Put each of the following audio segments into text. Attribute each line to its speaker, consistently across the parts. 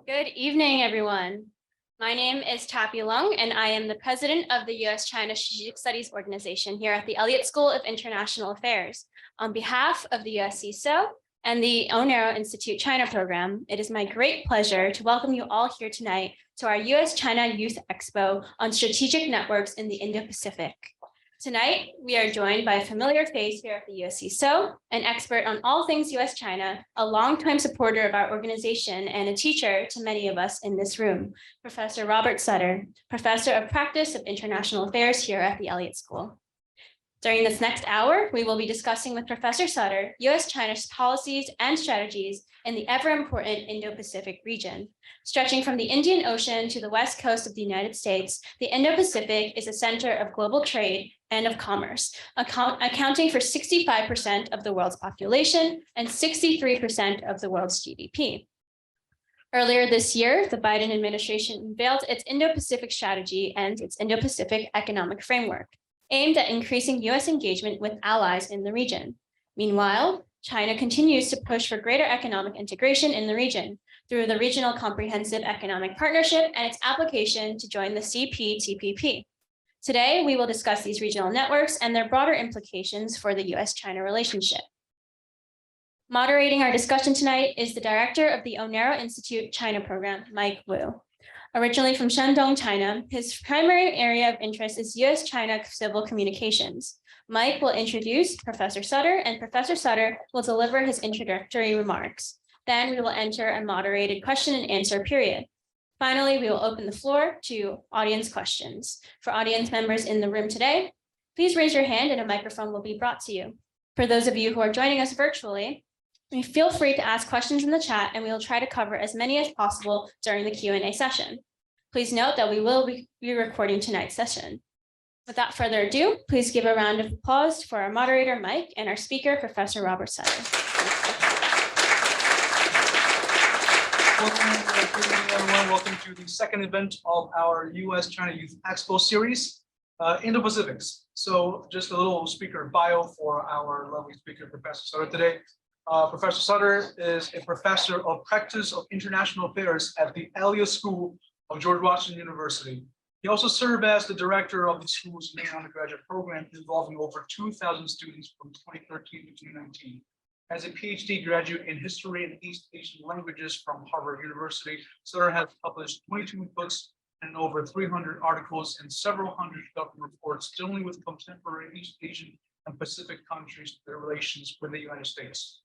Speaker 1: Good evening, everyone. My name is Tappy Lung, and I am the president of the U.S.-China Strategic Studies Organization here at the Elliott School of International Affairs. On behalf of the USCSSO and the Onero Institute China program, it is my great pleasure to welcome you all here tonight to our U.S.-China Youth Expo on strategic networks in the Indo-Pacific. Tonight, we are joined by a familiar face here at the USCSSO, an expert on all things US-China, a longtime supporter of our organization, and a teacher to many of us in this room, Professor Robert Sutter, Professor of Practice of International Affairs here at the Elliott School. During this next hour, we will be discussing with Professor Sutter US-China's policies and strategies in the ever-important Indo-Pacific region. Stretching from the Indian Ocean to the west coast of the United States, the Indo-Pacific is a center of global trade and of commerce, accounting for 65% of the world's population and 63% of the world's GDP. Earlier this year, the Biden administration unveiled its Indo-Pacific strategy and its Indo-Pacific Economic Framework, aimed at increasing US engagement with allies in the region. Meanwhile, China continues to push for greater economic integration in the region through the Regional Comprehensive Economic Partnership and its application to join the CPTPP. Today, we will discuss these regional networks and their broader implications for the US-China relationship. Moderating our discussion tonight is the director of the Onero Institute China program, Mike Wu. Originally from Shandong, China, his primary area of interest is US-China civil communications. Mike will introduce Professor Sutter, and Professor Sutter will deliver his introductory remarks. Then we will enter a moderated question and answer period. Finally, we will open the floor to audience questions. For audience members in the room today, please raise your hand and a microphone will be brought to you. For those of you who are joining us virtually, feel free to ask questions in the chat and we will try to cover as many as possible during the Q&A session. Please note that we will be recording tonight's session. Without further ado, please give a round of applause for our moderator, Mike, and our speaker, Professor Robert Sutter.
Speaker 2: Welcome to the second event of our US-China Youth Expo series, Indo-Pacifics. So just a little speaker bio for our lovely speaker, Professor Sutter today. Professor Sutter is a professor of practice of international affairs at the Elliott School of George Washington University. He also served as the director of the school's main undergraduate program, involving over 2,000 students from 2013 to 2019. As a PhD graduate in history and East Asian languages from Harvard University, Sutter has published 22 books and over 300 articles and several hundred government reports dealing with contemporary East Asian and Pacific countries' their relations with the United States.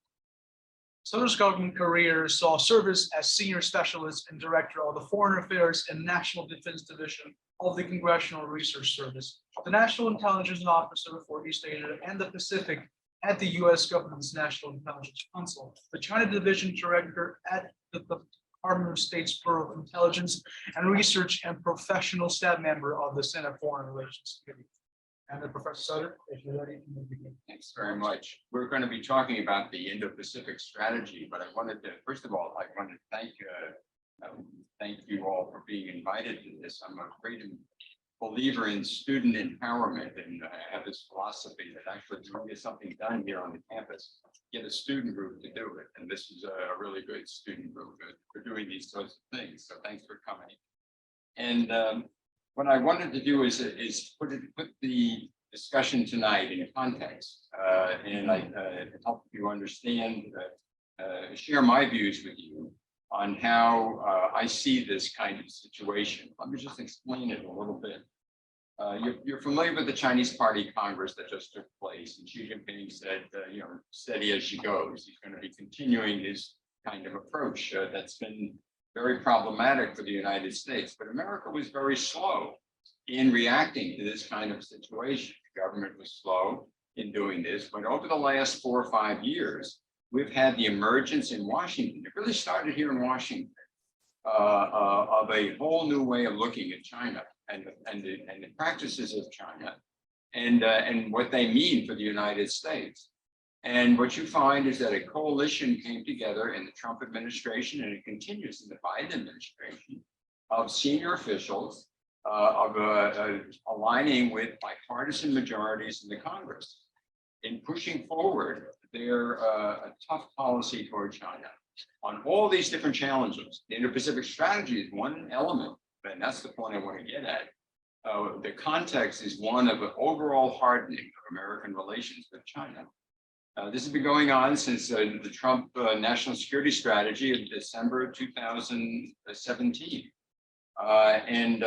Speaker 2: Sutter's government career saw service as senior specialist and director of the Foreign Affairs and National Defense Division of the Congressional Research Service, the National Intelligence Officer for East Asia and the Pacific at the U.S. government's National Intelligence Council, the China Division Director at the Department of State's Bureau of Intelligence and Research, and professional staff member of the Senate Foreign Relations Committee. And Professor Sutter, if you're ready, you may begin.
Speaker 3: Thanks very much. We're going to be talking about the Indo-Pacific strategy, but I wanted to, first of all, I wanted to thank you all for being invited to this. I'm a great believer in student empowerment, and I have this philosophy that actually when you get something done here on the campus, get a student group to do it. And this is a really good student group for doing these sorts of things. So thanks for coming. And what I wanted to do is put the discussion tonight in context, and help you understand, share my views with you on how I see this kind of situation. Let me just explain it a little bit. You're familiar with the Chinese Party Congress that just took place, and Xi Jinping said, steady as she goes. He's going to be continuing his kind of approach that's been very problematic for the United States. But America was very slow in reacting to this kind of situation. The government was slow in doing this, but over the last 4 or 5 years, we've had the emergence in Washington. It really started here in Washington of a whole new way of looking at China and the practices of China and what they mean for the United States. And what you find is that a coalition came together in the Trump administration, and it continues in the Biden administration, of senior officials aligning with bipartisan majorities in the Congress in pushing forward their tough policy toward China. on all these different challenges. The Indo-Pacific strategy is one element, and that's the point I want to get at. The context is one of an overall hardening of American relations with China. This has been going on since the Trump national security strategy of December 2017. And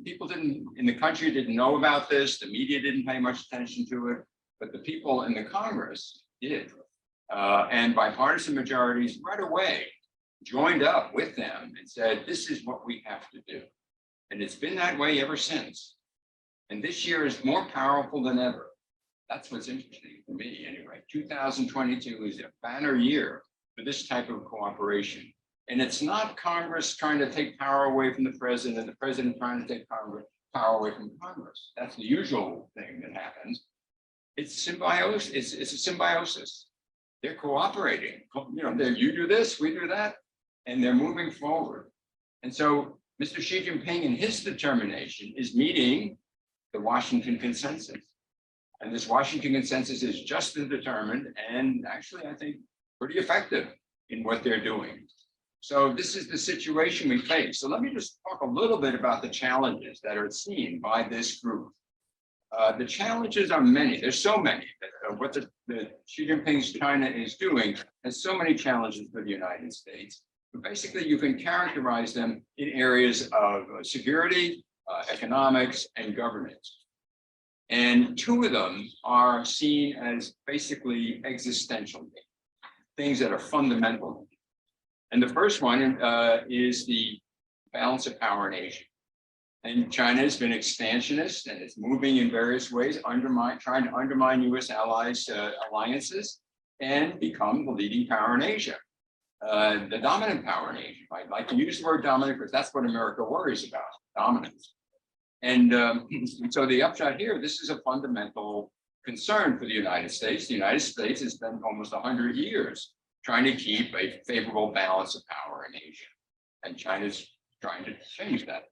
Speaker 3: people in the country didn't know about this. The media didn't pay much attention to it, but the people in the Congress did. And bipartisan majorities right away joined up with them and said, this is what we have to do. And it's been that way ever since. And this year is more powerful than ever. That's what's interesting for me anyway. 2022 is a banner year for this type of cooperation. And it's not Congress trying to take power away from the president and the president trying to take power away from Congress. That's the usual thing that happens. It's symbiosis. It's a symbiosis. They're cooperating. You know, you do this, we do that, and they're moving forward. And so Mr. Xi Jinping and his determination is meeting the Washington consensus. And this Washington consensus is just as determined and actually, I think, pretty effective in what they're doing. So this is the situation we face. So let me just talk a little bit about the challenges that are seen by this group. The challenges are many. There's so many. What the Xi Jinping's China is doing has so many challenges for the United States. But basically, you can characterize them in areas of security, economics, and governance. And two of them are seen as basically existential, things that are fundamental. And the first one is the balance of power in Asia. And China has been expansionist and it's moving in various ways, trying to undermine US allies' alliances and become the leading power in Asia. The dominant power in Asia. I like to use the word dominant because that's what America worries about, dominance. And so the upshot here, this is a fundamental concern for the United States. The United States has spent almost 100 years trying to keep a favorable balance of power in Asia. And China's trying to change that.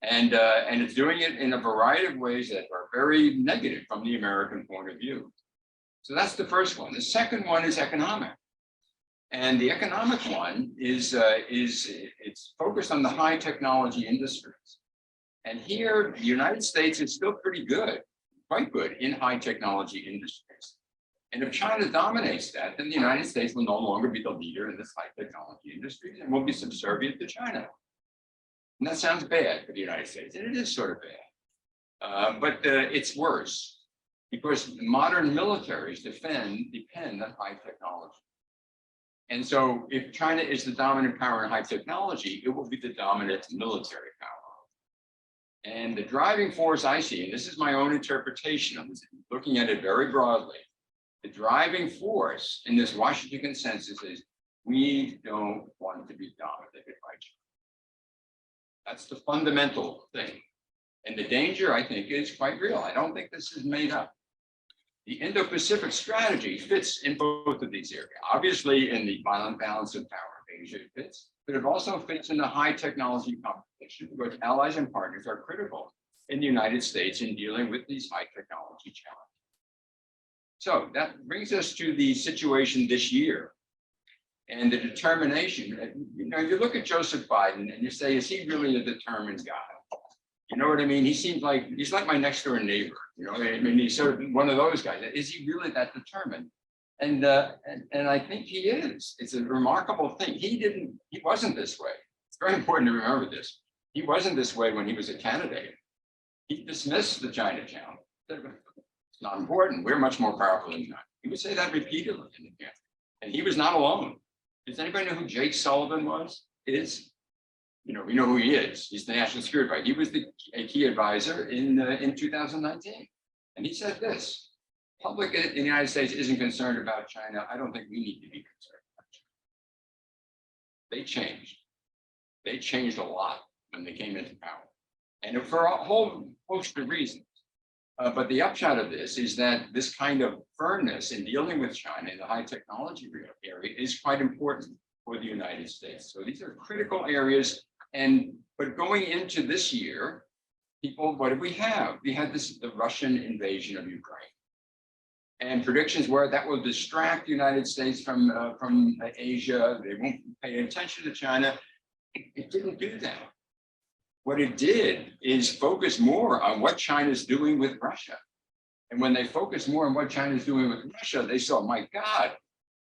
Speaker 3: And it's doing it in a variety of ways that are very negative from the American point of view. So that's the first one. The second one is economic. And the economic one is it's focused on the high technology industries. And here, the United States is still pretty good, quite good in high technology industries. And if China dominates that, then the United States will no longer be the leader in this high technology industry and will be subservient to China. And that sounds bad for the United States, and it is sort of bad. But it's worse because modern militaries depend on high technology. And so if China is the dominant power in high technology, it will be the dominant military power. And the driving force I see, and this is my own interpretation of this, looking at it very broadly, the driving force in this Washington consensus is we don't want to be dominated by China. That's the fundamental thing. And the danger, I think, is quite real. I don't think this is made up. The Indo-Pacific strategy fits in both of these areas. Obviously, in the violent balance of power, Asia fits, but it also fits in the high technology competition because allies and partners are critical in the United States in dealing with these high technology challenges. So that brings us to the situation this year and the determination. You know, you look at Joseph Biden and you say, is he really a determined guy? You know what I mean? He seems like, he's like my next door neighbor, you know, I mean, he's sort of one of those guys. Is he really that determined? And I think he is. It's a remarkable thing. He wasn't this way. It's very important to remember this. He wasn't this way when he was a candidate. He dismissed the China challenge. It's not important. We're much more powerful than China. He would say that repeatedly in the campaign. And he was not alone. Does anybody know who Jake Sullivan is? You know, we know who he is. He's the national security advisor. He was a key advisor in 2019. And he said this: public in the United States isn't concerned about China. I don't think we need to be concerned about China. They changed. They changed a lot when they came into power. And for a whole host of reasons. But the upshot of this is that this kind of firmness in dealing with China in the high technology area is quite important for the United States. So these are critical areas. But going into this year, people, what did we have? We had the Russian invasion of Ukraine. And predictions were that will distract the United States from Asia. They won't pay attention to China. It didn't do that. What it did is focus more on what China's doing with Russia. And when they focused more on what China's doing with Russia, they saw, my God,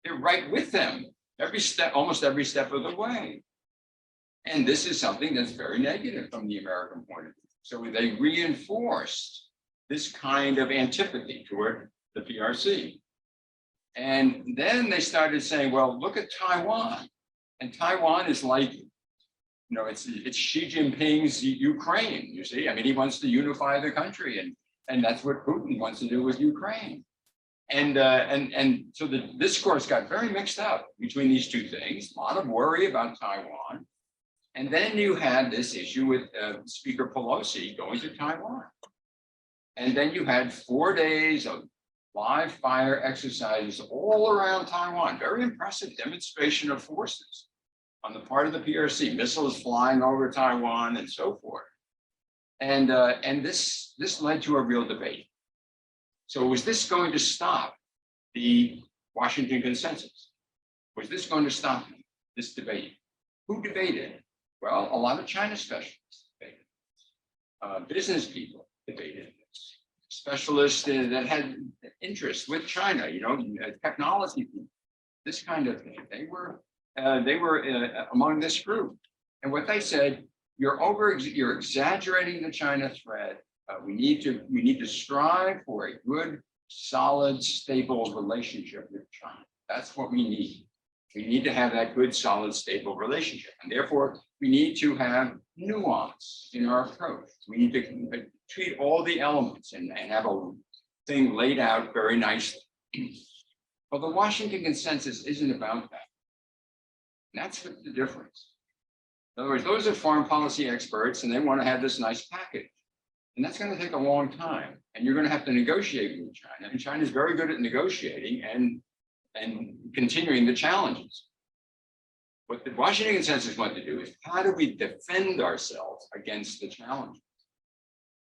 Speaker 3: they're right with them every step, almost every step of the way. And this is something that's very negative from the American point of view. So they reinforced this kind of antipathy toward the PRC. And then they started saying, well, look at Taiwan. And Taiwan is like, you know, it's Xi Jinping's Ukraine, you see. I mean, he wants to unify the country, and that's what Putin wants to do with Ukraine. And so the discourse got very mixed up between these two things, a lot of worry about Taiwan. And then you had this issue with Speaker Pelosi going to Taiwan. And then you had 4 days of live fire exercises all around Taiwan, very impressive demonstration of forces on the part of the PRC, missiles flying over Taiwan and so forth. And this led to a real debate. So was this going to stop the Washington consensus? Was this going to stop this debate? Who debated? Well, a lot of China specialists debated. Business people debated this. Specialists that had interest with China, you know, technology people, this kind of thing. They were among this group. And what they said, you're exaggerating the China threat. We need to strive for a good, solid, stable relationship with China. That's what we need. We need to have that good, solid, stable relationship. And therefore, we need to have nuance in our approach. We need to treat all the elements and have a thing laid out very nicely. Well, the Washington consensus isn't about that. And that's what the difference. In other words, those are foreign policy experts, and they want to have this nice package. And that's going to take a long time. And you're going to have to negotiate with China. And China is very good at negotiating and continuing the challenges. What the Washington consensus wanted to do is, how do we defend ourselves against the challenges?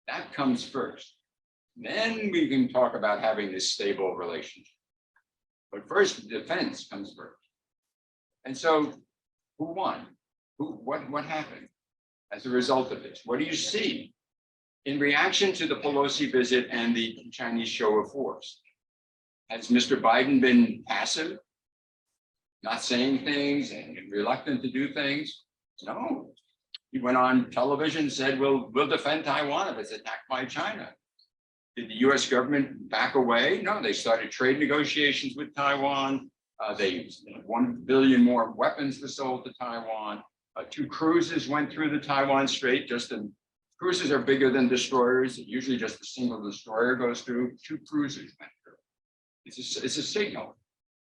Speaker 3: That comes first. Then we can talk about having this stable relationship. But first, defense comes first. And so, who won? What happened as a result of this? What do you see in reaction to the Pelosi visit and the Chinese show of force? Has Mr. Biden been passive, not saying things and reluctant to do things? No. He went on television and said, we'll defend Taiwan if it's attacked by China. Did the US government back away? No, they started trade negotiations with Taiwan. 1 billion more weapons were sold to Taiwan. 2 cruises went through the Taiwan Strait. Cruises are bigger than destroyers. Usually just a single destroyer goes through. 2 cruises went through. It's a signal.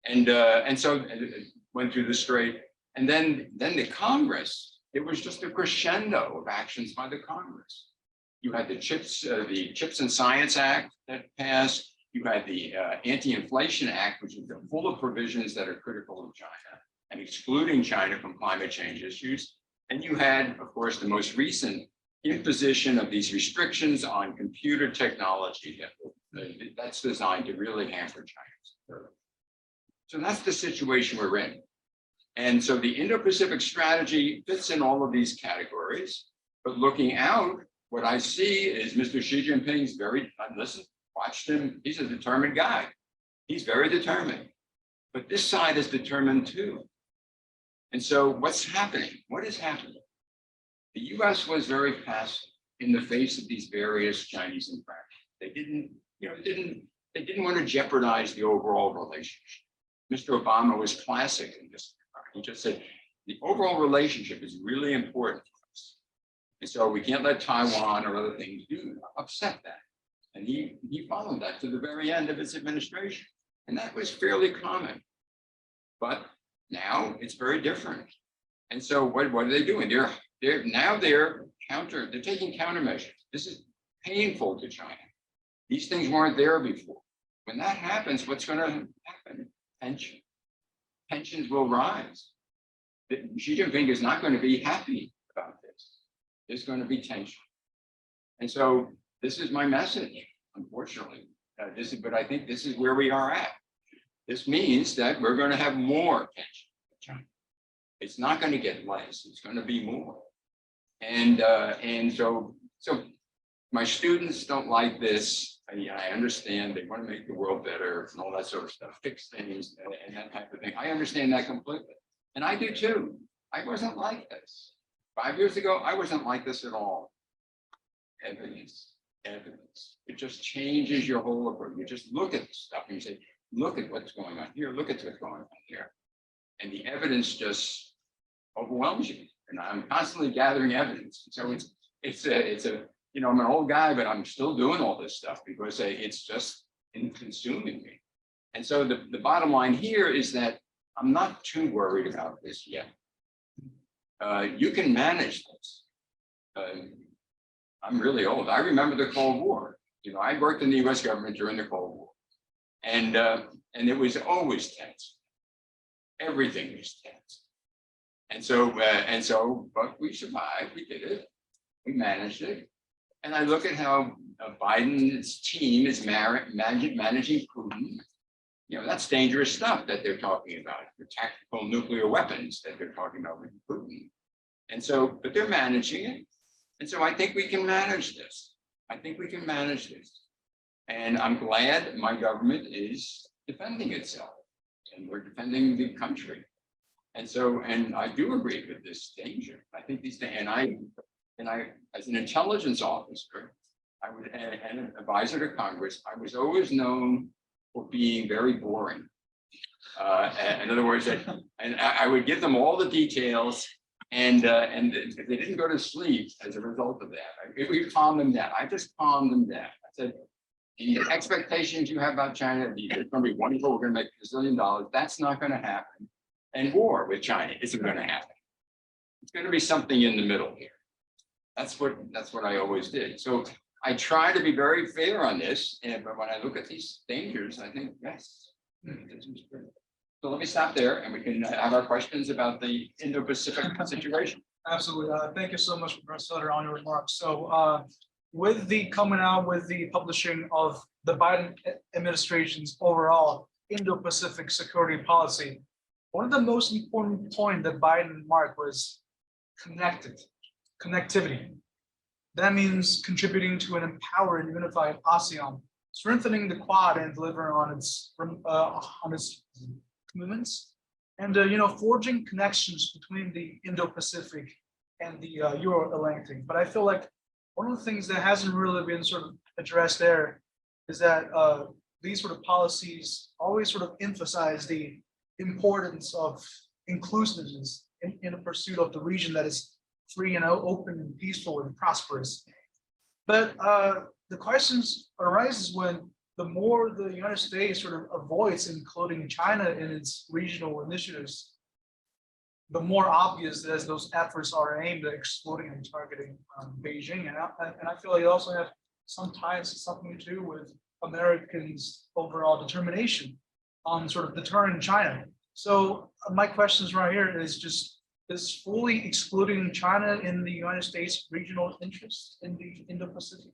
Speaker 3: And so it went through the strait. And then the Congress, it was just a crescendo of actions by the Congress. You had the Chips and Science Act that passed. You had the Anti-Inflation Act, which is full of provisions that are critical of China and excluding China from climate change issues. And you had, of course, the most recent imposition of these restrictions on computer technology that's designed to really hamper China's growth. So that's the situation we're in. And so the Indo-Pacific strategy fits in all of these categories. But looking out, what I see is Mr. Xi Jinping's watched him, he's a determined guy. He's very determined. But this side is determined too. And so what's happening? What is happening? The US was very passive in the face of these various Chinese infractions. They didn't want to jeopardize the overall relationship. Mr. Obama was classic in this regard. He just said, the overall relationship is really important to us. And so we can't let Taiwan or other things upset that. And he followed that to the very end of his administration. And that was fairly common. But now it's very different. And so what are they doing? They're taking countermeasures. This is painful to China. These things weren't there before. When that happens, what's going to happen? Tensions will rise. Xi Jinping is not going to be happy about this. There's going to be tension. And so this is my message, unfortunately. But I think this is where we are at. This means that we're going to have more tension with China. It's not going to get less. It's going to be more. And so my students don't like this. I understand they want to make the world better and all that sort of stuff, fix things and that type of thing. I understand that completely. And I do too. I wasn't like this. 5 years ago, I wasn't like this at all. Evidence. It just changes your whole approach. You just look at the stuff and you say, look at what's going on here, look at what's going on here. And the evidence just overwhelms you. And I'm constantly gathering evidence. So it's a you know, I'm an old guy, but I'm still doing all this stuff because it's just consuming me. And so the bottom line here is that I'm not too worried about this yet. You can manage this. I'm really old. I remember the Cold War. You know, I worked in the U.S. government during the Cold War, and it was always tense. Everything was tense. And so, but we survived. We did it. We managed it. And I look at how Biden's team is managing Putin. You know, that's dangerous stuff that they're talking about, the tactical nuclear weapons that they're talking about with Putin. And so, but they're managing it. And so I think we can manage this. I think we can manage this. And I'm glad my government is defending itself and we're defending the country. And so, and I do agree with this danger. I think these things, and I, as an intelligence officer, and an advisor to Congress, I was always known for being very boring. In other words, I would give them all the details, and if they didn't go to sleep as a result of that, we calmed them down. I just calmed them down. I said, the expectations you have about China, it's going to be wonderful. We're going to make $1 zillion. That's not going to happen. And war with China isn't going to happen. It's going to be something in the middle here. That's what I always did. So I try to be very fair on this, but when I look at these dangers, I think, yes. So let me stop there and we can have our questions about the Indo-Pacific situation.
Speaker 2: Absolutely. Thank you so much, Professor Sutter, on your remarks. So with the coming out with the publishing of the Biden administration's overall Indo-Pacific security policy, one of the most important points that Biden marked was connectivity. That means contributing to an empowered and unified ASEAN, strengthening the Quad and delivering on its commitments, and forging connections between the Indo-Pacific and the Euro-Atlantic. But I feel like one of the things that hasn't really been sort of addressed there is that these sort of policies always sort of emphasize the importance of inclusiveness in the pursuit of the region that is free and open and peaceful and prosperous. But the questions arises when the more the United States sort of avoids including China in its regional initiatives, the more obvious as those efforts are aimed at excluding and targeting Beijing. And I feel like it also has sometimes something to do with Americans' overall determination on sort of deterring China. So my questions right here is fully excluding China in the United States regional interests in the Indo-Pacific?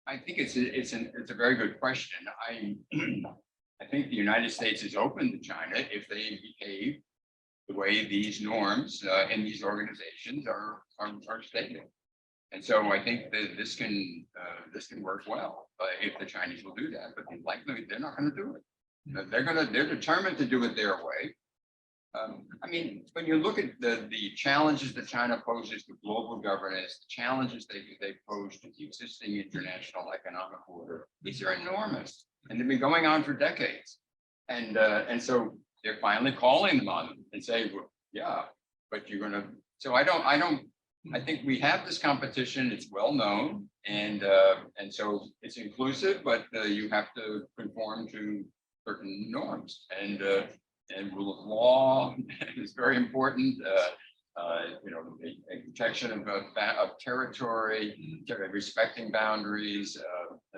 Speaker 3: I think it's a very good question. I think the United States is open to China if they behave the way these norms in these organizations are stated. And so I think that this can work well if the Chinese will do that, but likely they're not going to do it. They're determined to do it their way. I mean, when you look at the challenges that China poses to global governance, the challenges they pose to the existing international economic order, these are enormous, and they've been going on for decades. And so they're finally calling them on them and saying, well, yeah, but you're going to. So I think we have this competition. It's well known, and so it's inclusive, but you have to conform to certain norms and rule of law is very important. The protection of territory, respecting boundaries,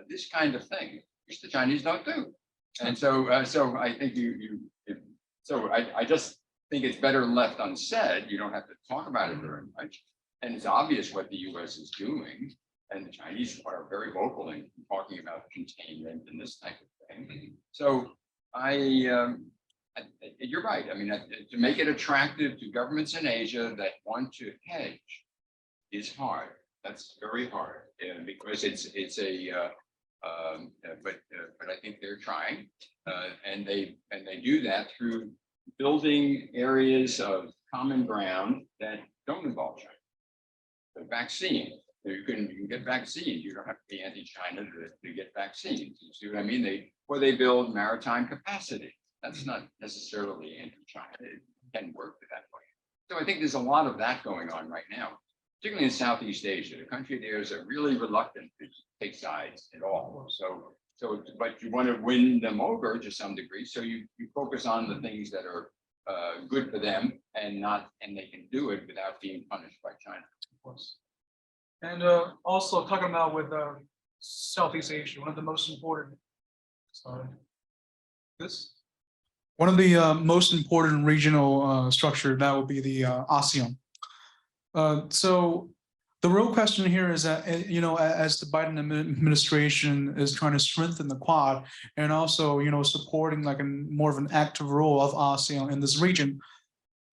Speaker 3: this kind of thing, which the Chinese don't do. And so I think I just think it's better left unsaid. You don't have to talk about it very much. And it's obvious what the U.S. is doing. And the Chinese are very vocal in talking about containment and this type of thing. So you're right. I mean, to make it attractive to governments in Asia that want to hedge is hard. That's very hard because it's a but I think they're trying, and they do that through building areas of common ground that don't involve China. The vaccine, you can get vaccines. You don't have to be anti-China to get vaccines. You see what I mean? They build maritime capacity. That's not necessarily anti-China. It can work that way. So I think there's a lot of that going on right now, particularly in Southeast Asia. The country there is really reluctant to take sides at all. But you want to win them over to some degree. So you focus on the things that are good for them and they can do it without being punished by China.
Speaker 2: Of course. And also talking about with Southeast Asia, one of the most important. Sorry. This. One of the most important regional structure that would be the ASEAN. So the real question here is that, as the Biden administration is trying to strengthen the Quad and also, supporting like more of an active role of ASEAN in this region,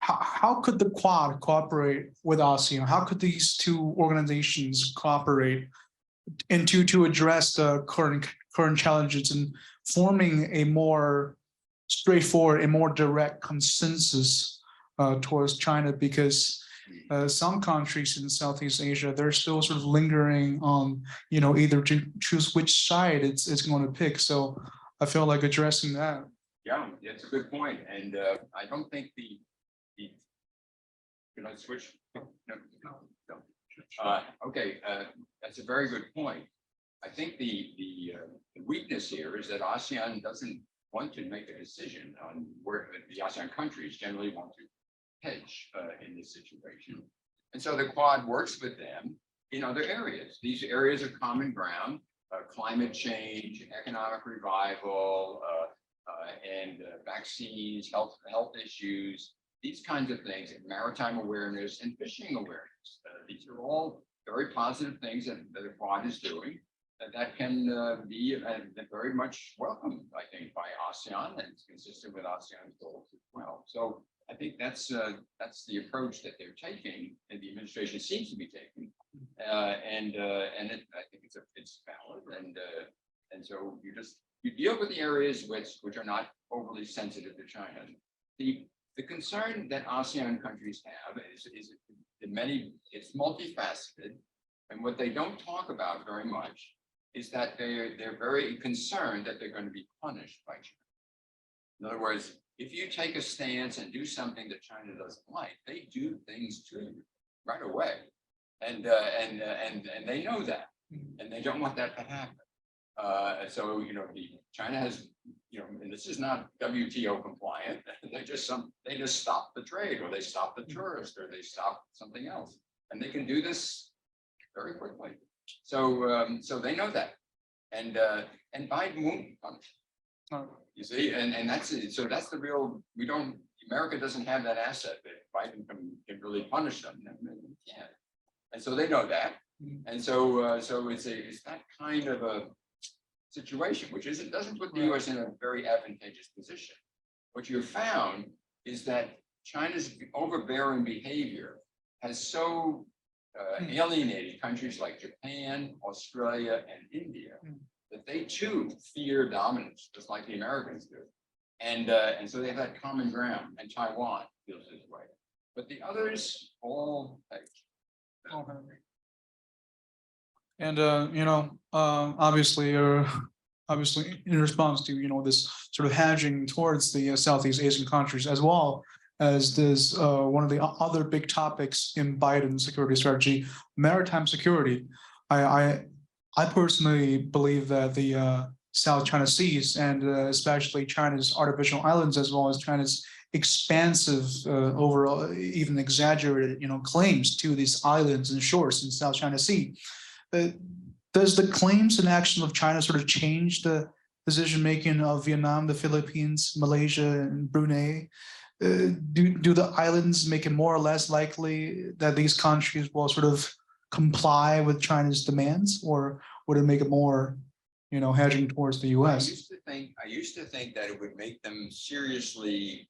Speaker 2: how could the Quad cooperate with ASEAN? How could these two organizations cooperate to address the current challenges and forming a more straightforward and more direct consensus towards China? Because some countries in Southeast Asia, they're still sort of lingering on, either to choose which side it's going to pick. So I feel like addressing that.
Speaker 3: Yeah, it's a good point. And I don't think can I switch? No. Okay, that's a very good point. I think the weakness here is that ASEAN doesn't want to make a decision on where the ASEAN countries generally want to hedge in this situation. And so the Quad works with them in other areas. These areas of common ground, climate change, economic revival, and vaccines, health issues, these kinds of things, maritime awareness and fishing awareness. These are all very positive things that the Quad is doing that can be very much welcomed, I think, by ASEAN, and it's consistent with ASEAN's goals as well. So I think that's the approach that they're taking, and the administration seems to be taking, I think it's valid, and so you deal with the areas which are not overly sensitive to China. The concern that ASEAN countries have is it's multifaceted, and what they don't talk about very much is that they're very concerned that they're going to be punished by China. In other words, if you take a stance and do something that China doesn't like, they do things to you right away, and they know that, and they don't want that to happen. So China has, and this is not WTO compliant. They just stop the trade, or they stop the tourist, or they stop something else, and they can do this very quickly. So they know that, and Biden won't punish. You see, and that's it. So that's the real. America doesn't have that asset that Biden can really punish them. He can't, and so they know that, and so it's that kind of a situation, which doesn't put the U.S. in a very advantageous position. What you've found is that China's overbearing behavior has so alienated countries like Japan, Australia, and India that they too fear dominance, just like the Americans do. And so they've had common ground, and Taiwan feels this way. But the others all hedge.
Speaker 2: And obviously in response to this sort of hedging towards the Southeast Asian countries, as well as this one of the other big topics in Biden's security strategy, maritime security. I personally believe that the South China Seas, and especially China's artificial islands, as well as China's expansive, overall, even exaggerated, claims to these islands and shores in South China Sea. Does the claims and actions of China sort of change the decision-making of Vietnam, the Philippines, Malaysia, and Brunei? Do the islands make it more or less likely that these countries will sort of comply with China's demands, or would it make it more, hedging towards the US?
Speaker 3: I used to think that it would make them seriously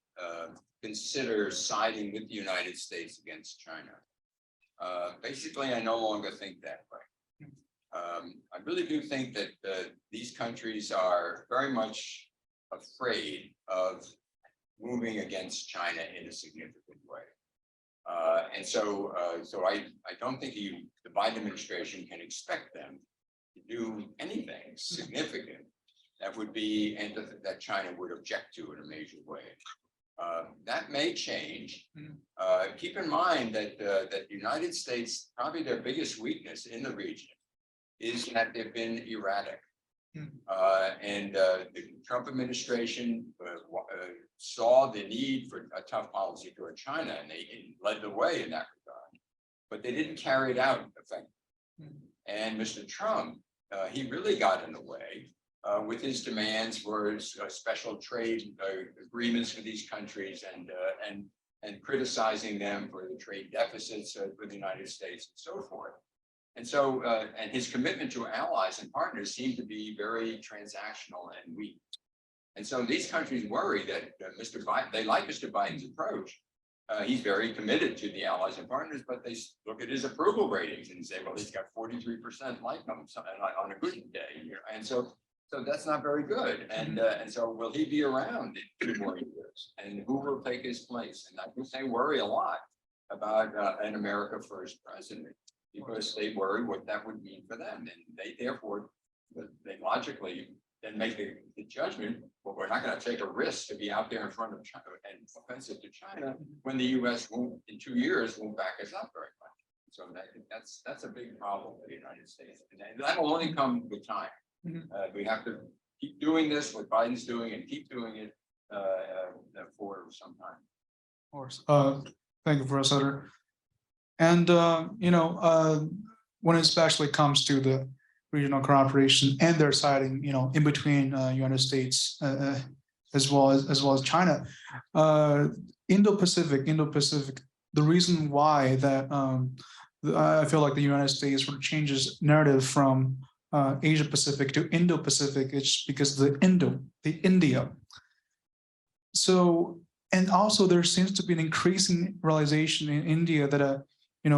Speaker 3: consider siding with the United States against China. Basically, I no longer think that way. I really do think that these countries are very much afraid of moving against China in a significant way. And so I don't think the Biden administration can expect them to do anything significant that would be, and that China would object to in a major way. That may change. Keep in mind that the United States, probably their biggest weakness in the region, is that they've been erratic. And the Trump administration saw the need for a tough policy toward China, and they led the way in that regard, but they didn't carry it out effectively. And Mr. Trump, he really got in the way with his demands for special trade agreements with these countries, and criticizing them for the trade deficits with the United States and so forth. And so, and his commitment to allies and partners seemed to be very transactional and weak. And so these countries worry that Mr. Biden, they like Mr. Biden's approach. He's very committed to the allies and partners, but they look at his approval ratings and say, well, he's got 43% like him on a good day. And so that's not very good. And so will he be around in 2 more years? And who will take his place? And I think they worry a lot about an America First president, because they worry what that would mean for them. And they therefore, they logically then make the judgment, well, we're not going to take a risk to be out there in front of China and offensive to China when the US won't, in 2 years, won't back us up very much. So that's a big problem for the United States. And that will only come with time. We have to keep doing this, what Biden's doing, and keep doing it for some time.
Speaker 2: Of course. Thank you, Professor Sutter. And, when it especially comes to the regional cooperation and their siding, in between United States as well as China, Indo-Pacific, the reason why that I feel like the United States sort of changes narrative from Asia Pacific to Indo-Pacific, it's because the India. So, and also there seems to be an increasing realization in India that a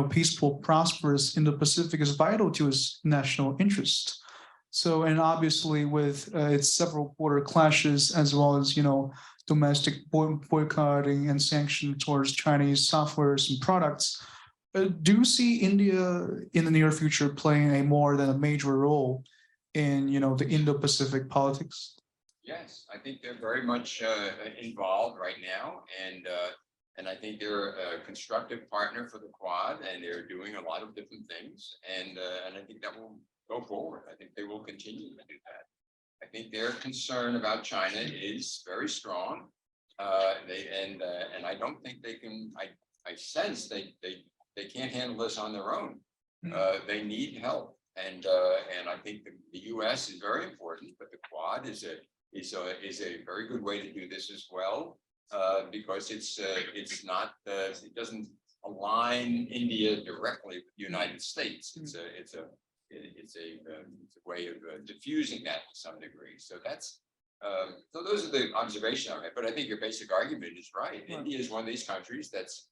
Speaker 2: peaceful, prosperous Indo-Pacific is vital to its national interest. So, and obviously with its several border clashes, as well as, domestic boycotting and sanction towards Chinese softwares and products, do you see India in the near future playing a more than a major role in, the Indo-Pacific politics?
Speaker 3: Yes, I think they're very much involved right now, and I think they're a constructive partner for the Quad, and they're doing a lot of different things, and I think that will go forward. I think they will continue to do that. I think their concern about China is very strong, and I don't think they can. I sense they can't handle this on their own. They need help, and I think the U.S. is very important, but the Quad is a very good way to do this as well, because it doesn't align India directly with the United States. It's a way of diffusing that to some degree. So so those are the observations I have. But I think your basic argument is right. India is one of these countries that's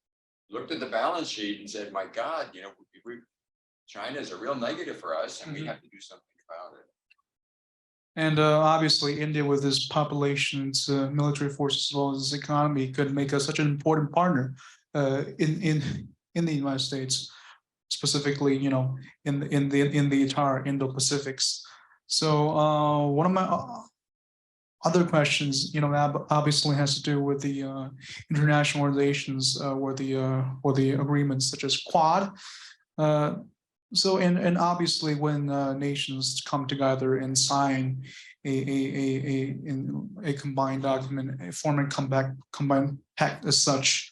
Speaker 3: looked at the balance sheet and said, my God, China is a real negative for us, and we have to do something about it.
Speaker 2: And obviously, India, with its population, its military forces, as well as its economy, could make us such an important partner in the United States, specifically, in the entire Indo-Pacifics. So one of my other questions, obviously has to do with the international organizations or the agreements such as Quad. So, and obviously when nations come together and sign a combined document, a form and combined pact as such,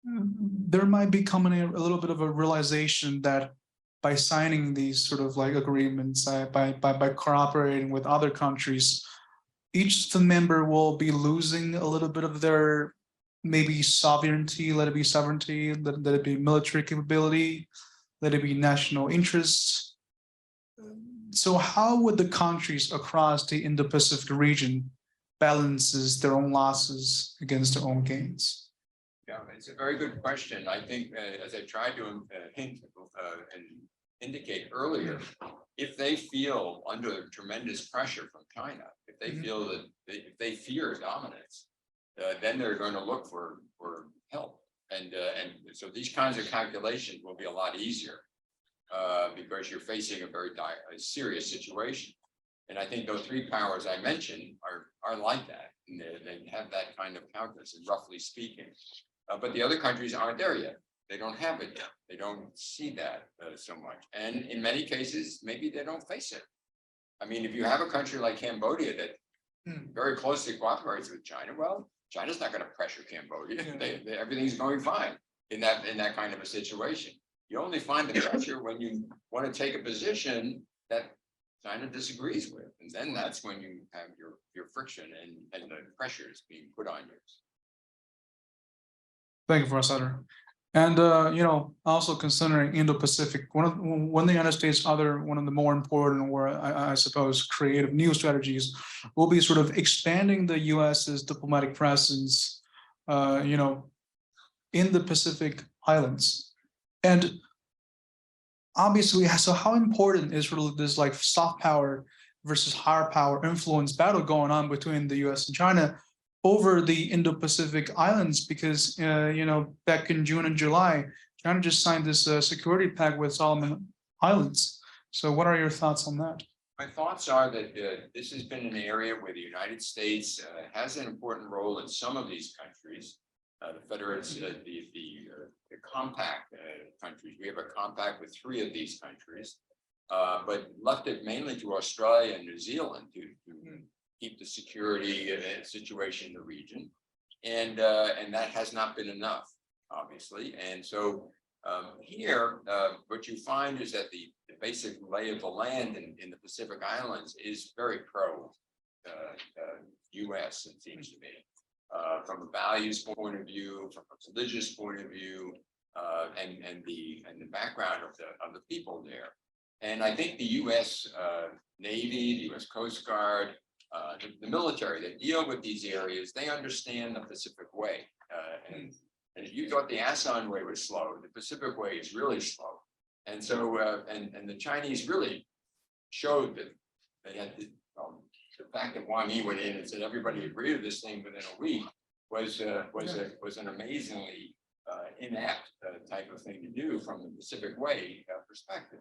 Speaker 2: there might be coming a little bit of a realization that by signing these sort of like agreements, by cooperating with other countries, each the member will be losing a little bit of their maybe sovereignty, let it be sovereignty, let it be military capability, let it be national interests. So how would the countries across the Indo-Pacific region balances their own losses against their own gains?
Speaker 3: Yeah, it's a very good question. I think, as I tried to hint and indicate earlier, if they feel under tremendous pressure from China, if they feel that if they fear dominance, then they're going to look for help. And so these kinds of calculations will be a lot easier because you're facing a very serious situation. And I think those three powers I mentioned are like that. And they have that kind of calculus, roughly speaking. But the other countries aren't there yet. They don't have it yet. They don't see that so much. And in many cases, maybe they don't face it. I mean, if you have a country like Cambodia that very closely cooperates with China, well, China's not going to pressure Cambodia. Everything's going fine in that kind of a situation. You only find the pressure when you want to take a position that China disagrees with, and then that's when you have your friction and the pressures being put on you.
Speaker 2: Thank you, Professor Sutter. And also considering Indo-Pacific, one of the United States one of the more important, or I suppose, creative new strategies will be sort of expanding the US's diplomatic presence, in the Pacific Islands. And obviously, so how important is sort of this like soft power versus hard power influence battle going on between the US and China over the Indo-Pacific Islands? Because, back in June and July, China just signed this security pact with Solomon Islands. So what are your thoughts on that?
Speaker 3: My thoughts are that this has been an area where the United States has an important role in some of these countries. The federates, the compact countries. We have a compact with 3 of these countries, but left it mainly to Australia and New Zealand to keep the security situation in the region, and that has not been enough, obviously. And so here, what you find is that the basic lay of the land in the Pacific Islands is very pro U.S. It seems to me, from a values point of view, from a religious point of view, and the background of the people there. And I think the U.S. Navy, the U.S. Coast Guard, the military that deal with these areas, they understand the Pacific Way. And if you thought the ASEAN way was slow, the Pacific Way is really slow. And so, and the Chinese really showed that they had the fact that Wang Yi went in and said everybody agreed to this thing within a week was an amazingly inept type of thing to do from the Pacific Way perspective.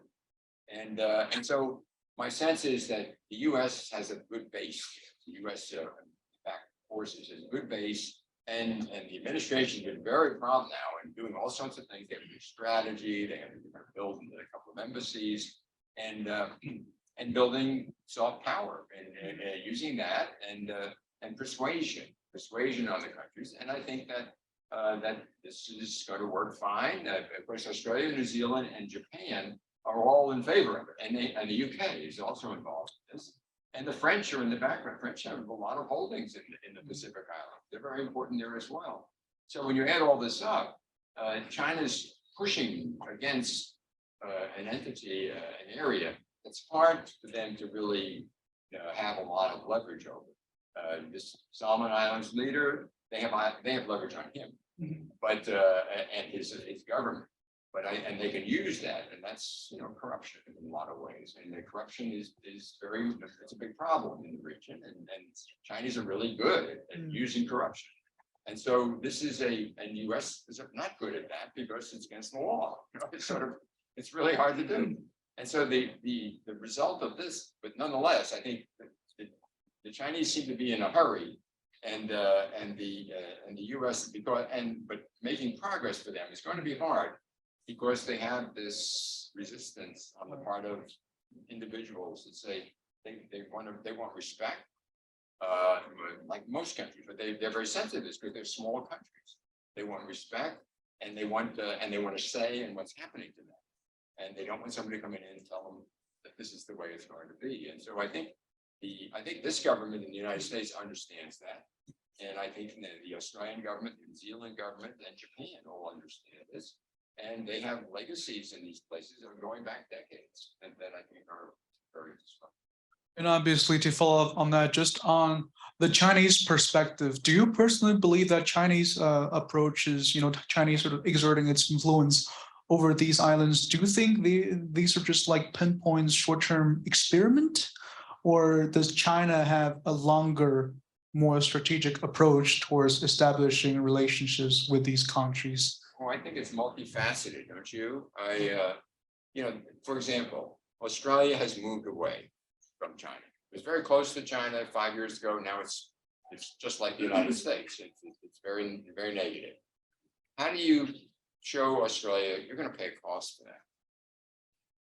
Speaker 3: And so my sense is that the U.S. has a good base. The U.S. backed forces has a good base, and the administration has been very prompt now in doing all sorts of things. They have a new strategy. They have a building a couple of embassies, and building soft power and using that and persuasion on the countries. And I think that that this is going to work fine. Of course, Australia, New Zealand, and Japan are all in favor of it, and the UK is also involved in this. And the French are in the background. French have a lot of holdings in the Pacific Islands. They're very important there as well. So when you add all this up, China's pushing against an entity, an area that's hard for them to really have a lot of leverage over. This Solomon Islands leader, they have leverage on him, but and his government. But and they can use that, and that's corruption in a lot of ways. And the corruption is it's a big problem in the region, and Chinese are really good at using corruption. And so this is and U.S. is not good at that because it's against the law. It's really hard to do. And so the result of this, but nonetheless, I think the Chinese seem to be in a hurry, and the U.S. but making progress for them is going to be hard, because they have this resistance on the part of individuals that say they want respect, like most countries, but they're very sensitive because they're small countries. They want respect, and they want a say in what's happening to them, and they don't want somebody coming in and tell them that this is the way it's going to be. And so I think I think this government in the United States understands that. And I think the Australian government, the New Zealand government, and Japan all understand this. And they have legacies in these places that are going back decades and that I think are very disruptive.
Speaker 2: And obviously, to follow up on that, just on the Chinese perspective, do you personally believe that Chinese approach is, Chinese sort of exerting its influence over these islands? Do you think these are just like pinpoint short-term experiment, or does China have a longer, more strategic approach towards establishing relationships with these countries?
Speaker 3: Well, I think it's multifaceted, don't you? For example, Australia has moved away from China. It was very close to China 5 years ago. Now it's just like the United States. It's very, very negative. How do you show Australia you're going to pay a cost for that?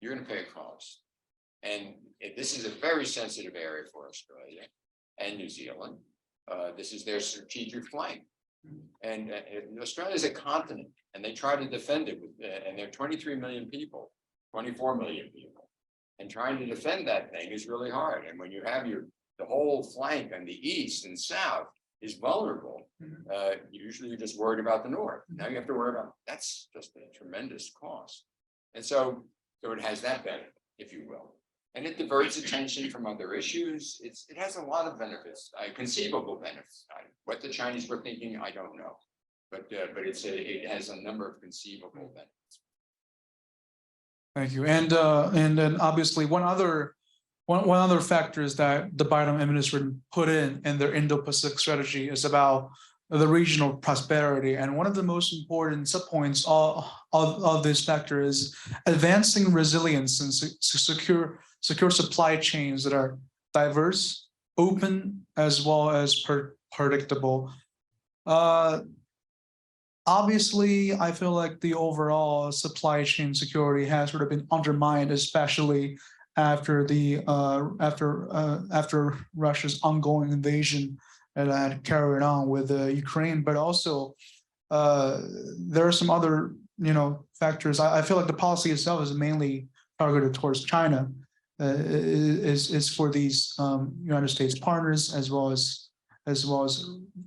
Speaker 3: You're going to pay a cost. And this is a very sensitive area for Australia and New Zealand. This is their strategic flank. And Australia is a continent, and they try to defend it. And there are 23 million people, 24 million people. And trying to defend that thing is really hard. And when you have the whole flank on the east and south is vulnerable, usually you're just worried about the north. Now you have to worry about, that's just a tremendous cost. And so it has that benefit, if you will. And it diverts attention from other issues. It has a lot of benefits, conceivable benefits. What the Chinese were thinking, I don't know. But it has a number of conceivable benefits.
Speaker 2: Thank you. And then obviously one other factor is that the Biden administration put in their Indo-Pacific strategy is about the regional prosperity. And one of the most important subpoints of this factor is advancing resilience and secure supply chains that are diverse, open, as well as predictable. Obviously, I feel like the overall supply chain security has sort of been undermined, especially after after Russia's ongoing invasion that had carried on with Ukraine. But also, there are some other factors. I feel like the policy itself is mainly targeted towards China, is for these United States partners as well as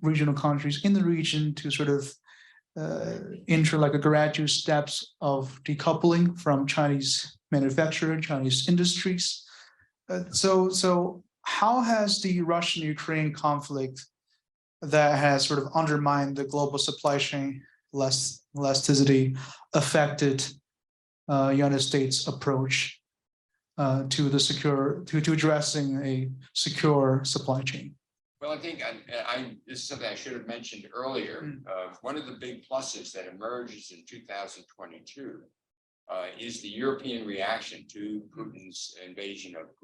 Speaker 2: regional countries in the region to sort of enter like a gradual steps of decoupling from Chinese manufacturing, Chinese industries. So how has the Russian-Ukraine conflict that has sort of undermined the global supply chain elasticity affected United States approach to addressing a secure supply chain?
Speaker 3: Well, I think this is something I should have mentioned earlier. One of the big pluses that emerges in 2022 is the European reaction to Putin's invasion of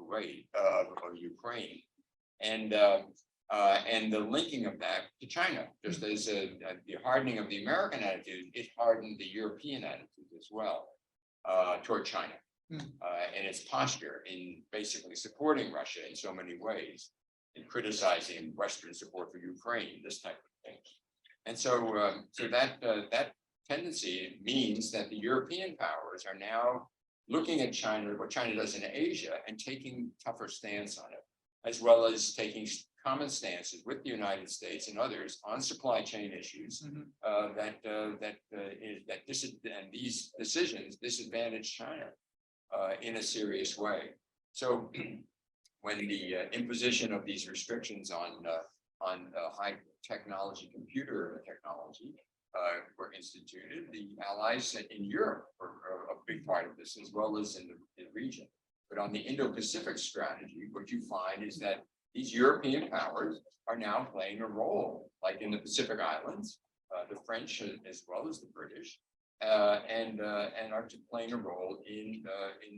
Speaker 3: Ukraine, and the linking of that to China. Just as the hardening of the American attitude, it hardened the European attitude as well toward China and its posture in basically supporting Russia in so many ways, and criticizing Western support for Ukraine, this type of thing. And so, that tendency means that the European powers are now looking at China, what China does in Asia, and taking tougher stance on it, as well as taking common stances with the United States and others on supply chain issues and these decisions disadvantage China in a serious way. So when the imposition of these restrictions on high technology, computer technology were instituted, the allies in Europe were a big part of this, as well as in the region. But on the Indo-Pacific strategy, what you find is that these European powers are now playing a role, like in the Pacific Islands, the French as well as the British, and are playing a role in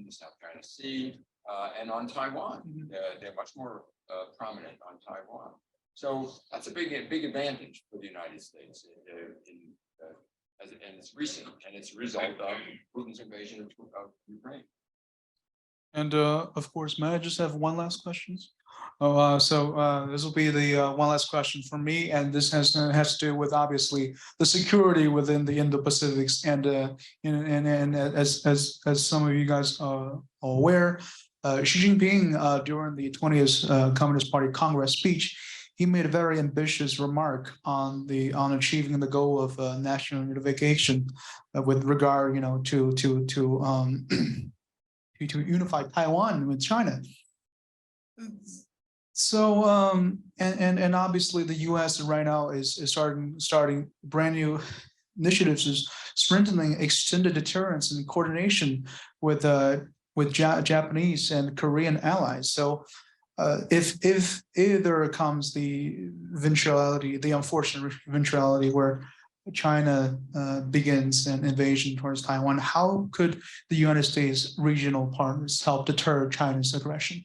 Speaker 3: the South China Sea and on Taiwan. They're much more prominent on Taiwan. So that's a big advantage for the United States, and it's recent, and it's a result of Putin's invasion of Ukraine.
Speaker 2: And of course, may I just have one last question? This will be the one last question for me, and this has to do with obviously the security within the Indo-Pacific, and as some of you guys are aware, Xi Jinping, during the 20th Communist Party Congress speech, he made a very ambitious remark on achieving the goal of national unification with regard, to unify Taiwan with China. So and obviously the U.S. right now is starting brand new initiatives, is strengthening extended deterrence and coordination with Japanese and Korean allies. So if there comes the unfortunate eventuality where China begins an invasion towards Taiwan, how could the United States regional partners help deter China's aggression?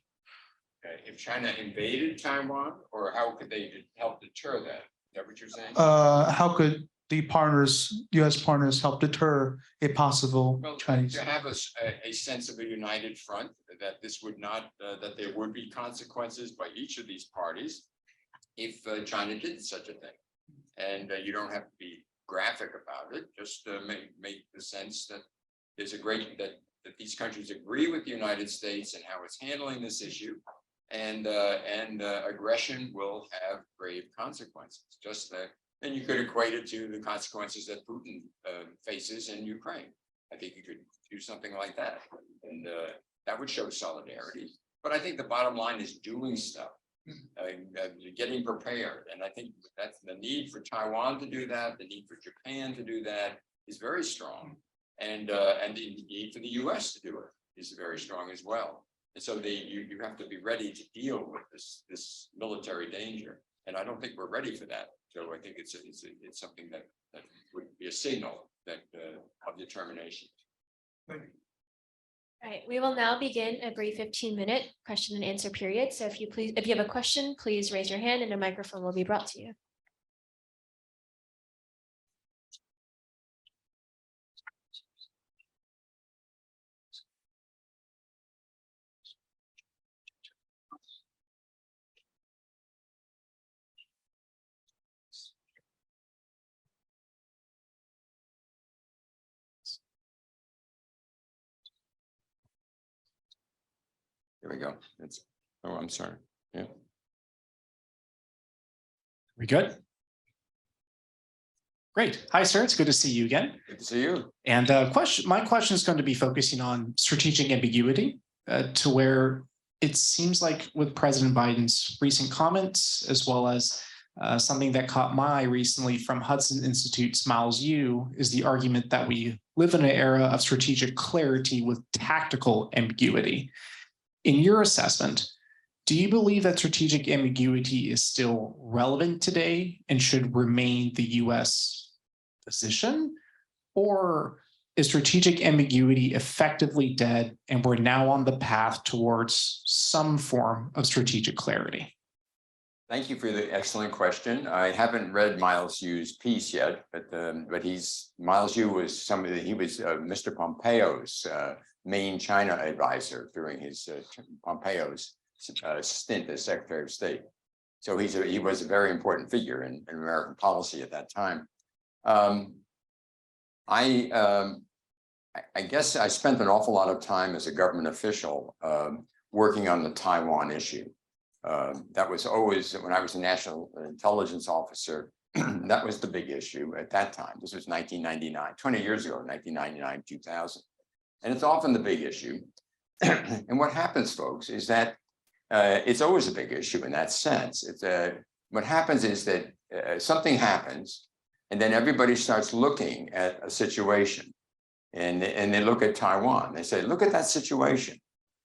Speaker 3: If China invaded Taiwan, or how could they help deter that? Is that what you're saying?
Speaker 2: How could the U.S. partners help deter a possible Chinese?
Speaker 3: To have a sense of a united front, that this would not, that there would be consequences by each of these parties if China did such a thing. And you don't have to be graphic about it, just make the sense that there's that these countries agree with the United States and how it's handling this issue. And aggression will have grave consequences. Just that, and you could equate it to the consequences that Putin faces in Ukraine. I think you could do something like that, and that would show solidarity. But I think the bottom line is doing stuff, getting prepared, and I think that's the need for Taiwan to do that. The need for Japan to do that is very strong, and the need for the U.S. to do it is very strong as well. And so you have to be ready to deal with this military danger, and I don't think we're ready for that. So I think it's something that would be a signal that of determination.
Speaker 1: All right, we will now begin a brief 15-minute question and answer period. So if you have a question, please raise your hand and a microphone will be brought to you.
Speaker 3: Here we go. I'm sorry. Yeah.
Speaker 4: We good? Great. Hi, sir. It's good to see you again.
Speaker 3: Good to see you.
Speaker 4: And my question is going to be focusing on strategic ambiguity, to where it seems like with President Biden's recent comments, as well as something that caught my eye recently from Hudson Institute's Miles Yu, is the argument that we live in an era of strategic clarity with tactical ambiguity. In your assessment, do you believe that strategic ambiguity is still relevant today and should remain the U.S. position? Or is strategic ambiguity effectively dead and we're now on the path towards some form of strategic clarity?
Speaker 3: Thank you for the excellent question. I haven't read Miles Yu's piece yet, but Miles Yu was Mr. Pompeo's main China advisor during his Pompeo's stint as Secretary of State. So he was a very important figure in American policy at that time. I guess I spent an awful lot of time as a government official working on the Taiwan issue. That was always, when I was a national intelligence officer, that was the big issue at that time. This was 1999, 20 years ago, 1999, 2000. And it's often the big issue. And what happens, folks, is that it's always a big issue in that sense. What happens is that something happens, and then everybody starts looking at a situation. And they look at Taiwan. They say, look at that situation.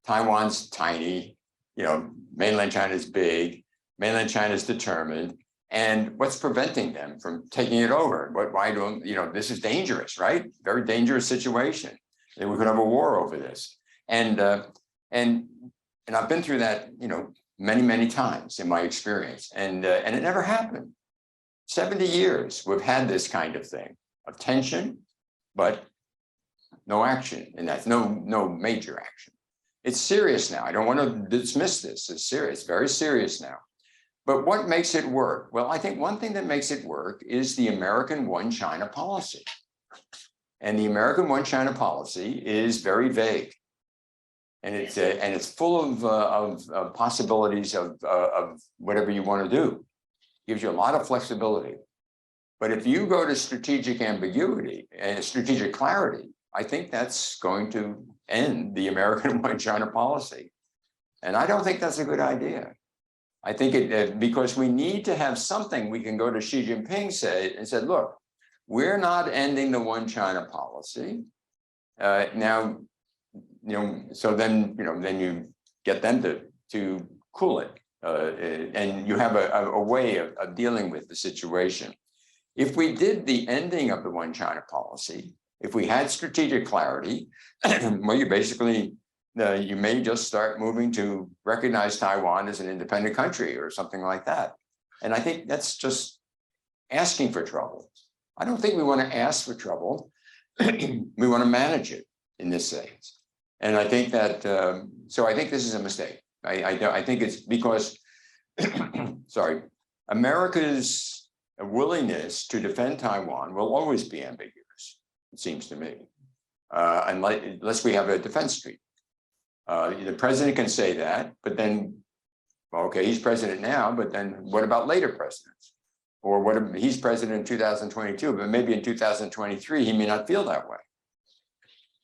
Speaker 3: Taiwan's tiny, mainland China is big, mainland China is determined. And what's preventing them from taking it over? Why don't, this is dangerous, right? Very dangerous situation. We could have a war over this. And I've been through that, many, many times in my experience. And it never happened. 70 years we've had this kind of thing, of tension, but no action. And that's no major action. It's serious now. I don't want to dismiss this. It's serious, very serious now. But what makes it work? Well, I think one thing that makes it work is the American One China policy. And the American One China policy is very vague. And it's full of possibilities of whatever you want to do. Gives you a lot of flexibility. But if you go to strategic ambiguity and strategic clarity, I think that's going to end the American one China policy. And I don't think that's a good idea. I think because we need to have something we can go to Xi Jinping and said, look, we're not ending the one China policy. Now, so then, then you get them to cool it. And you have a way of dealing with the situation. If we did the ending of the one China policy, if we had strategic clarity, well, you basically, you may just start moving to recognize Taiwan as an independent country or something like that. And I think that's just asking for trouble. I don't think we want to ask for trouble. We want to manage it in this sense. And I think that, so I think this is a mistake. I think it's because, sorry, America's willingness to defend Taiwan will always be ambiguous, it seems to me, unless we have a defense treaty. The president can say that, but then, okay, he's president now, but then what about later presidents? Or what if he's president in 2022, but maybe in 2023, he may not feel that way.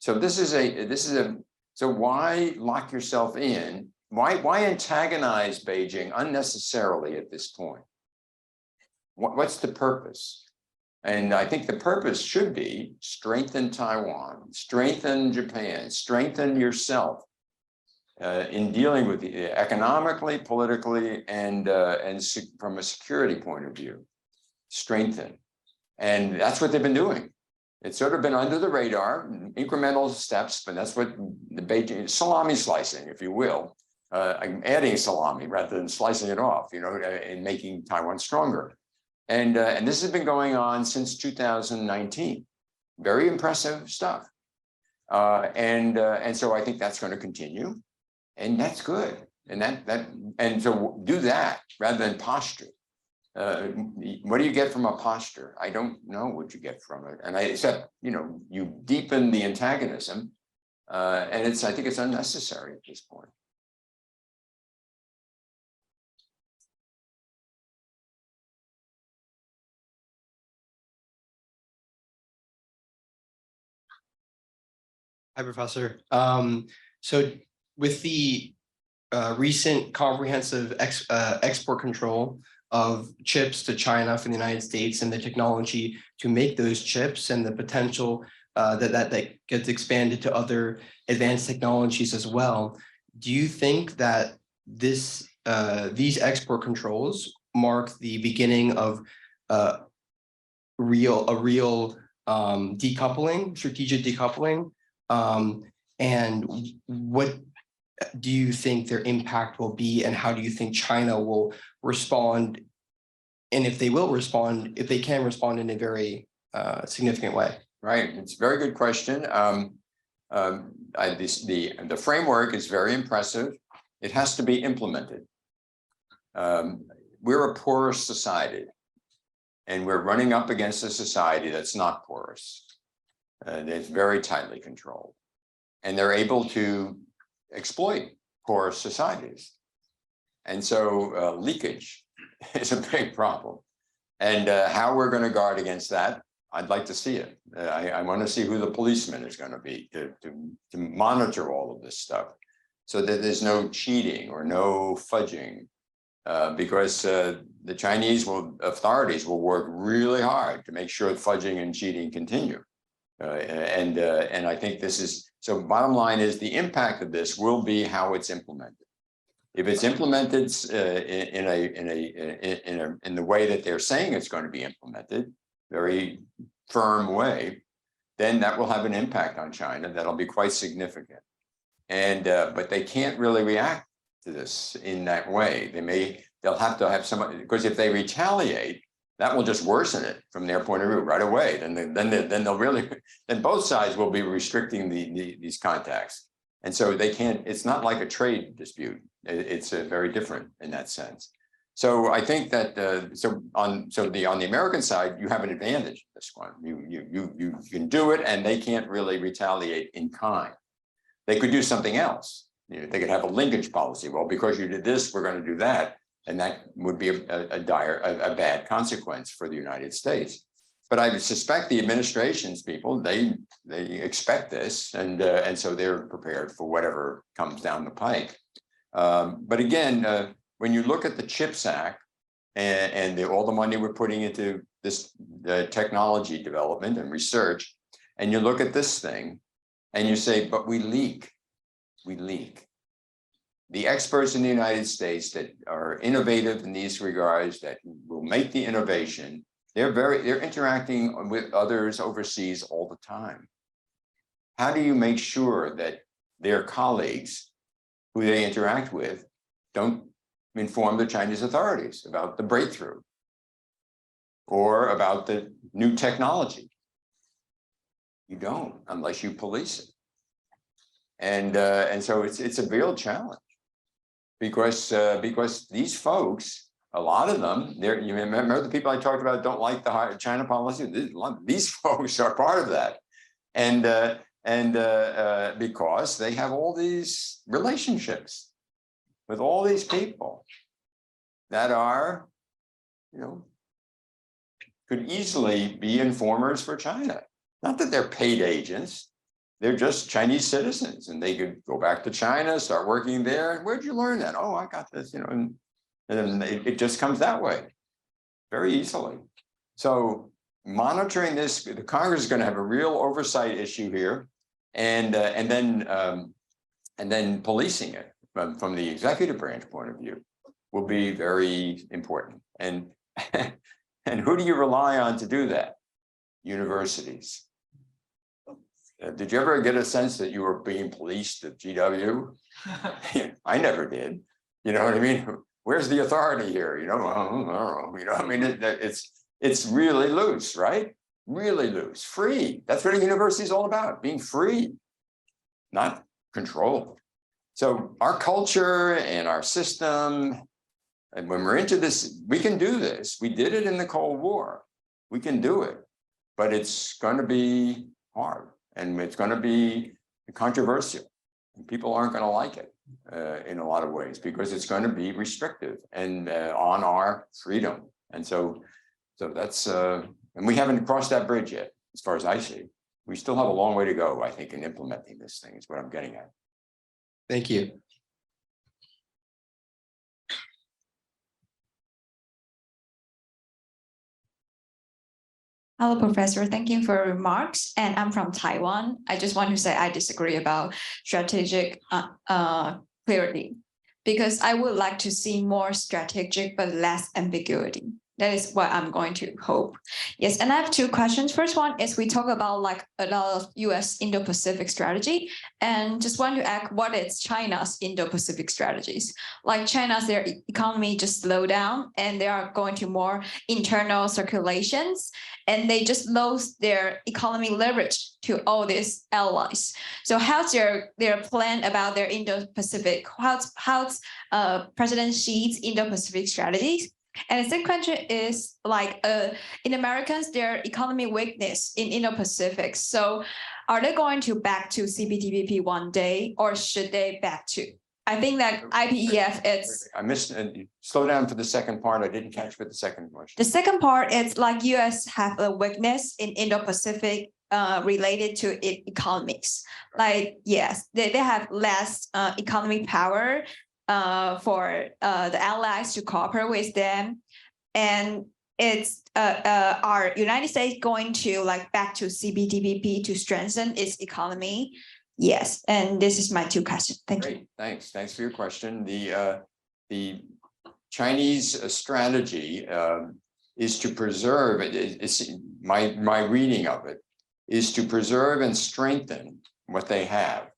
Speaker 3: So so why lock yourself in? Why antagonize Beijing unnecessarily at this point? What's the purpose? And I think the purpose should be strengthen Taiwan, strengthen Japan, strengthen yourself in dealing with the economically, politically, and from a security point of view, strengthen. And that's what they've been doing. It's sort of been under the radar, incremental steps, but that's what the Beijing salami slicing, if you will. I'm adding salami rather than slicing it off, and making Taiwan stronger. And this has been going on since 2019. Very impressive stuff. And so I think that's going to continue, and that's good. And so do that rather than posture. What do you get from a posture? I don't know what you get from it. And except, you deepen the antagonism, and I think it's unnecessary at this point.
Speaker 5: Hi, Professor. So with the recent comprehensive export control of chips to China from the United States and the technology to make those chips and the potential that gets expanded to other advanced technologies as well, do you think that these export controls mark the beginning of a real decoupling, strategic decoupling? And what do you think their impact will be, and how do you think China will respond? And if they will respond, if they can respond in a very significant way?
Speaker 3: Right, it's a very good question. The framework is very impressive. It has to be implemented. We're a porous society, and we're running up against a society that's not porous. It's very tightly controlled, and they're able to exploit porous societies. And so leakage is a big problem. And how we're going to guard against that, I'd like to see it. I want to see who the policeman is going to be to monitor all of this stuff, so that there's no cheating or no fudging, because the Chinese authorities will work really hard to make sure fudging and cheating continue. And I think this is, so bottom line is the impact of this will be how it's implemented. If it's implemented in the way that they're saying it's going to be implemented, very firm way, then that will have an impact on China that'll be quite significant. And but they can't really react to this in that way. They'll have to have somebody, because if they retaliate, that will just worsen it from their point of view right away. Then both sides will be restricting these contacts. And so they can't, it's not like a trade dispute. It's very different in that sense. So I think that on the American side, you have an advantage in this one. You can do it, and they can't really retaliate in kind. They could do something else. You know, they could have a linkage policy. Well, because you did this, we're going to do that. And that would be a bad consequence for the United States. But I suspect the administration's people, they expect this, and so they're prepared for whatever comes down the pike. But again, when you look at the CHIPS Act and all the money we're putting into this technology development and research, and you look at this thing and you say, but we leak. The experts in the United States that are innovative in these regards, that will make the innovation, they're interacting with others overseas all the time. How do you make sure that their colleagues who they interact with don't inform the Chinese authorities about the breakthrough or about the new technology? You don't, unless you police it. And so it's a real challenge because these folks, a lot of them, you remember the people I talked about don't like the China policy. These folks are part of that, and because they have all these relationships with all these people that are, you know, could easily be informers for China. Not that they're paid agents. They're just Chinese citizens, and they could go back to China, start working there. Where'd you learn that? Oh, I got this, you know, and then it just comes that way very easily. So monitoring this, the Congress is going to have a real oversight issue here, and then policing it from the executive branch point of view will be very important. And and who do you rely on to do that? Universities. Did you ever get a sense that you were being policed at GW? I never did. You know what I mean? Where's the authority here? You know, I don't know. You know, I mean, it's really loose, right? Really loose, free. That's what a university is all about: being free, not controlled. So our culture and our system, and when we're into this, we can do this. We did it in the Cold War. We can do it, but it's going to be hard. And it's going to be controversial. People aren't going to like it in a lot of ways because it's going to be restrictive and on our freedom. And so that's and we haven't crossed that bridge yet, as far as I see. We still have a long way to go, I think, in implementing this thing. Is what I'm getting at.
Speaker 5: Thank you.
Speaker 6: Hello, Professor. Thank you for your remarks. And I'm from Taiwan. I just want to say I disagree about strategic clarity, because I would like to see more strategic but less ambiguity. That is what I'm going to hope. Yes, and I have two questions. First one is we talk about like a lot of US Indo-Pacific strategy, and just want to ask what is China's Indo-Pacific strategies? Like China's, their economy just slow down and they are going to more internal circulations, and they just lose their economy leverage to all these allies. So how's their plan about their Indo-Pacific? How's President Xi's Indo-Pacific strategies? And the second question is like in Americans, their economy weakness in Indo-Pacific. So are they going to back to CPTPP one day, or should they back to? I think that IPEF, it's...
Speaker 3: I missed, slow down for the second part. I didn't catch what the second question.
Speaker 6: The second part, it's like US have a weakness in Indo-Pacific related to economics. Like, yes, they have less economic power for the allies to cooperate with them, and it's are United States going to like back to CPTPP to strengthen its economy? Yes, and this is my two questions. Thank you.
Speaker 3: Thanks for your question. The Chinese strategy is to preserve it. It's my reading of it is to preserve and strengthen what they have.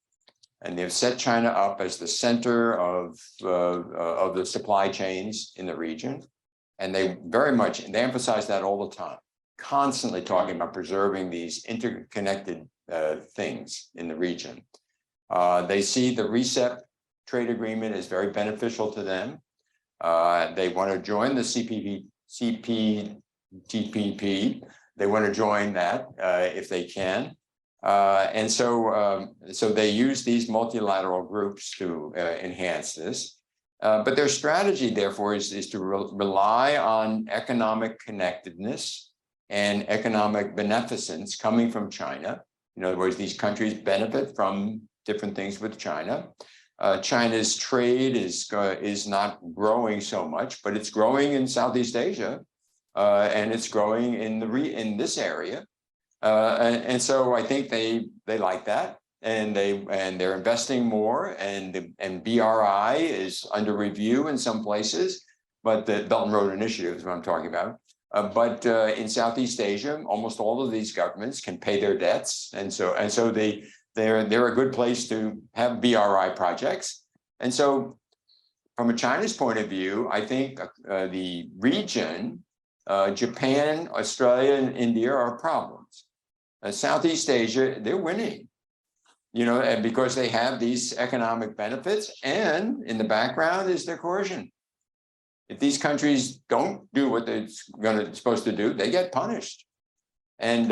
Speaker 3: And they've set China up as the center of the supply chains in the region. And they emphasize that all the time, constantly talking about preserving these interconnected things in the region. They see the RCEP trade agreement as very beneficial to them. They want to join the CPTPP. They want to join that if they can. And so they use these multilateral groups to enhance this. But their strategy, therefore, is to rely on economic connectedness and economic beneficence coming from China. In other words, these countries benefit from different things with China. China's trade is not growing so much, but it's growing in Southeast Asia, and it's growing in this area. And so I think they like that, and they're investing more, and BRI is under review in some places, but the Belt and Road Initiative is what I'm talking about. But in Southeast Asia, almost all of these governments can pay their debts, and so they're a good place to have BRI projects. And so, from a China's point of view, I think the region, Japan, Australia, and India are problems. Southeast Asia, they're winning, and because they have these economic benefits, and in the background is their coercion. If these countries don't do what they're supposed to do, they get punished. And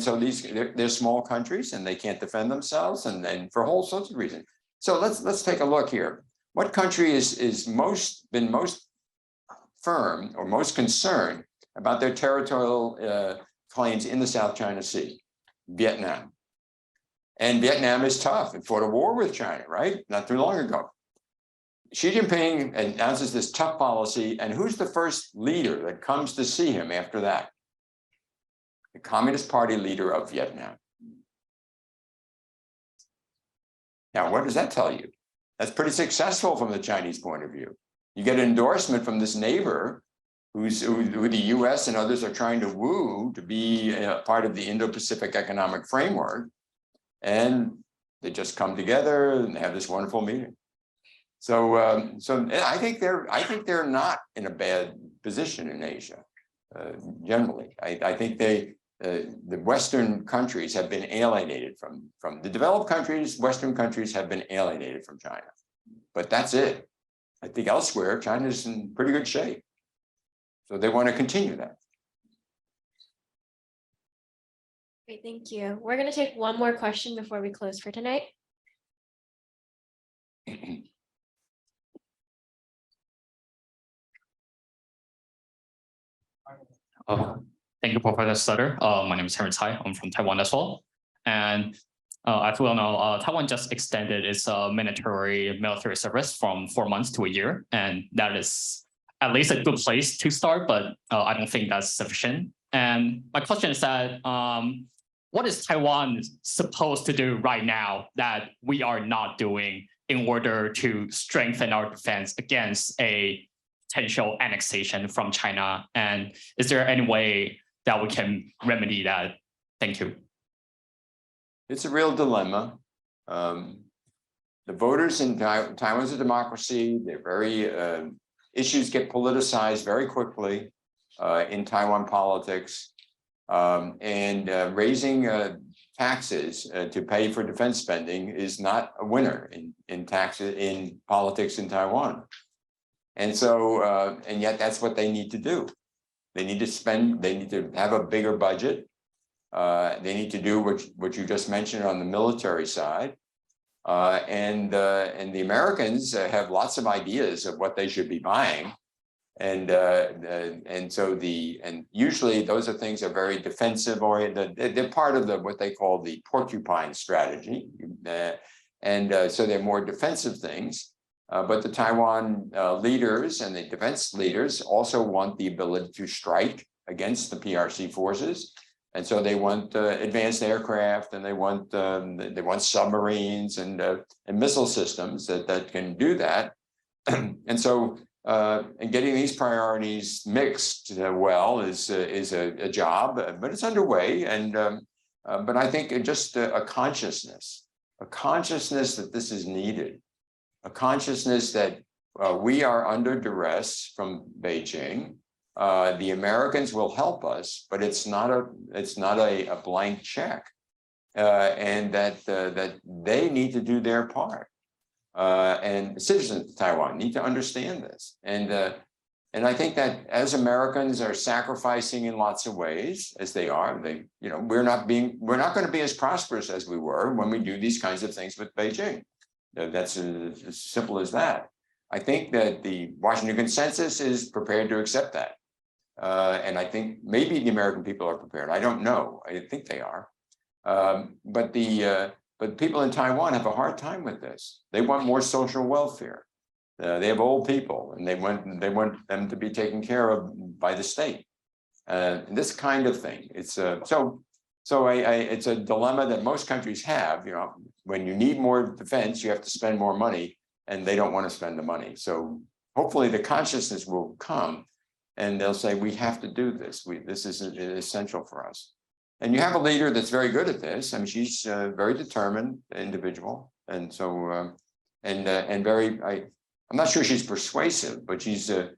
Speaker 3: so they're small countries, and they can't defend themselves, and then for whole sorts of reasons. So let's take a look here. What country is been most firm or most concerned about their territorial claims in the South China Sea? Vietnam. And Vietnam is tough. It fought a war with China, right? Not too long ago. Xi Jinping announces this tough policy, and who's the first leader that comes to see him after that? The Communist Party leader of Vietnam. Now, what does that tell you? That's pretty successful from the Chinese point of view. You get endorsement from this neighbor who the US and others are trying to woo to be part of the Indo-Pacific Economic Framework, and they just come together and have this wonderful meeting. So I think they're not in a bad position in Asia, generally. I think the Western countries have been alienated from the developed countries. Western countries have been alienated from China, but that's it. I think elsewhere, China's in pretty good shape. So they want to continue that.
Speaker 1: Great, thank you. We're going to take one more question before we close for tonight.
Speaker 7: Thank you, Professor Sutter. My name is Henry Tsai. I'm from Taiwan as well. And as we all know, Taiwan just extended its mandatory military service from 4 months to a year. And that is at least a good place to start, but I don't think that's sufficient. And my question is that, what is Taiwan supposed to do right now that we are not doing in order to strengthen our defense against a potential annexation from China? And is there any way that we can remedy that? Thank you.
Speaker 3: It's a real dilemma. The voters in Taiwan's a democracy. They're very, issues get politicized very quickly in Taiwan politics. And raising taxes to pay for defense spending is not a winner in politics in Taiwan. And so, and yet that's what they need to do. They need to spend, they need to have a bigger budget. They need to do what you just mentioned on the military side. And the Americans have lots of ideas of what they should be buying. And so usually those are things that are very defensive oriented. They're part of what they call the porcupine strategy. So they're more defensive things. But the Taiwan leaders and the defense leaders also want the ability to strike against the PRC forces. And so they want advanced aircraft, and they want submarines and missile systems that can do that. And so and getting these priorities mixed well is a job, but it's underway. And but I think just a consciousness that this is needed. A consciousness that we are under duress from Beijing. The Americans will help us, but it's not a blank check, and that they need to do their part. And citizens of Taiwan need to understand this. And And I think that as Americans are sacrificing in lots of ways, as they are, we're not going to be as prosperous as we were when we do these kinds of things with Beijing. That's as simple as that. I think that the Washington Consensus is prepared to accept that. And I think maybe the American people are prepared. I don't know. I think they are. But people in Taiwan have a hard time with this. They want more social welfare. They have old people, and they want them to be taken care of by the state. This kind of thing. It's it's a dilemma that most countries have. When you need more defense, you have to spend more money, and they don't want to spend the money. So hopefully, the consciousness will come, and they'll say, "We have to do this. This is essential for us." And you have a leader that's very good at this. I mean, she's a very determined individual, and so and very. I'm not sure she's persuasive, but she's a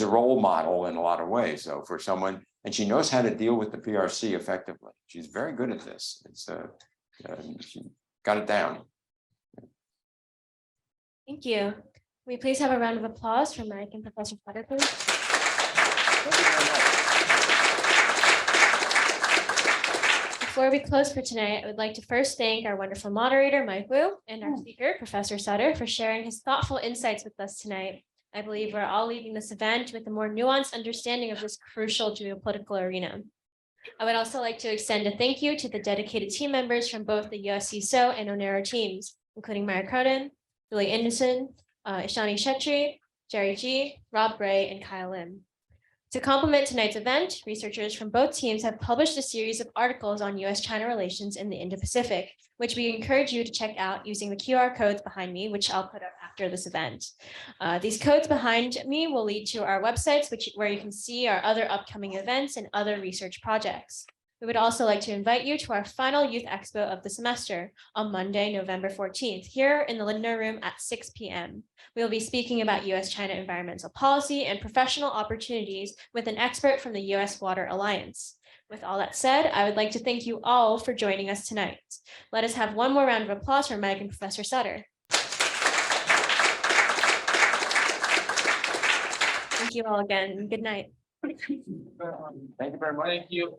Speaker 3: role model in a lot of ways. So for someone, and she knows how to deal with the PRC effectively. She's very good at this. She got it down.
Speaker 1: Thank you. Can we please have a round of applause for Mike and Professor Sutter, please?
Speaker 3: Thank you very much.
Speaker 1: Before we close for tonight, I would like to first thank our wonderful moderator, Mike Wu, and our speaker, Professor Sutter, for sharing his thoughtful insights with us tonight. I believe we're all leaving this event with a more nuanced understanding of this crucial geopolitical arena. I would also like to extend a thank you to the dedicated team members from both the USCSO and Onero teams, including Maya Cronin, Julie Anderson, Ishani Shetri, Jerry G, Rob Bray, and Kyle Lim. To complement tonight's event, researchers from both teams have published a series of articles on US-China relations in the Indo-Pacific, which we encourage you to check out using the QR codes behind me, which I'll put up after this event. These codes behind me will lead to our websites, where you can see our other upcoming events and other research projects. We would also like to invite you to our final Youth Expo of the semester on Monday, November 14th, here in the Lindner room at 6 p.m. We will be speaking about US-China environmental policy and professional opportunities with an expert from the US Water Alliance. With all that said, I would like to thank you all for joining us tonight. Let us have one more round of applause for Mike and Professor Sutter. Thank you all again. Good night.
Speaker 3: Thank you very much.
Speaker 2: Thank you.